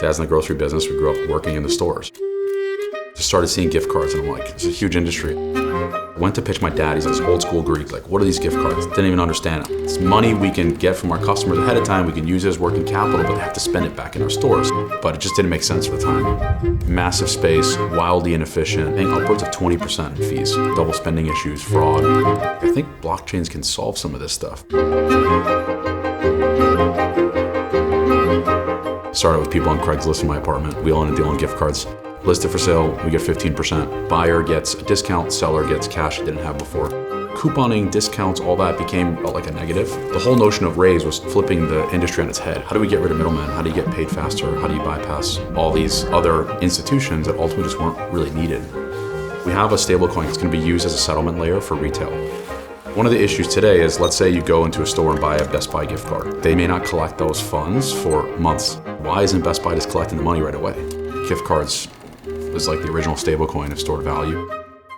Dad's in the grocery business. We grew up working in the stores. Just started seeing gift cards, and I'm like, it's a huge industry. I went to pitch my dad. He's this old school Greek. Like, what are these gift cards? Didn't even understand it. It's money we can get from our customers ahead of time. We can use it as working capital, but they have to spend it back in our stores. But it just didn't make sense for the time. Massive space, wildly inefficient, paying upwards of 20% in fees, double spending issues, fraud. I think blockchains can solve some of this stuff. Started with people on Craigslist in my apartment, wheeling and dealing gift cards. Listed for sale, we get 15%. Buyer gets a discount, seller gets cash they didn't have before. Couponing, discounts, all that became like a negative. The whole notion of raise was flipping the industry on its head. How do we get rid of middlemen? How do you get paid faster? How do you bypass all these other institutions that ultimately just weren't really needed? We have a stablecoin that's going to be used as a settlement layer for retail. One of the issues today is, let's say you go into a store and buy a Best Buy gift card. They may not collect those funds for months. Why isn't Best Buy just collecting the money right away? Gift cards is like the original stablecoin of stored value.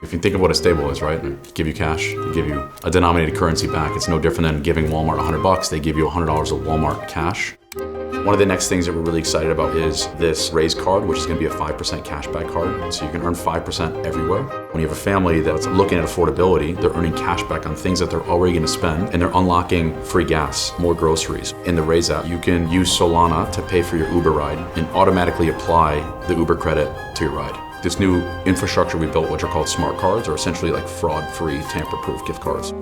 If you think of what a stable is, right? They give you cash, they give you a denominated currency back. It's no different than giving Walmart $100. They give you $100 of Walmart cash. One of the next things that we're really excited about is this raise card, which is going to be a 5% cashback card. So you can earn 5% everywhere. When you have a family that's looking at affordability, they're earning cashback on things that they're already going to spend, and they're unlocking free gas, more groceries. In the Raise app, you can use Solana to pay for your Uber ride and automatically apply the Uber credit to your ride. This new infrastructure we built, which are called SmartCards, are essentially like fraud-free, tamper-proof gift cards.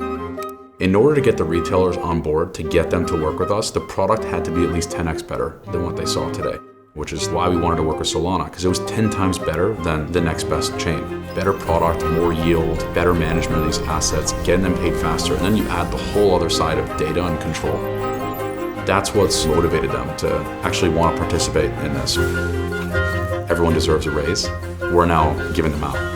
In order to get the retailers on board, to get them to work with us, the product had to be at least 10x better than what they saw today, which is why we wanted to work with Solana, because it was 10 times better than the next best chain. Better product, more yield, better management of these assets, getting them paid faster, and then you add the whole other side of data and control. That's what's motivated them to actually want to participate in this. Everyone deserves a raise. We're now giving them out.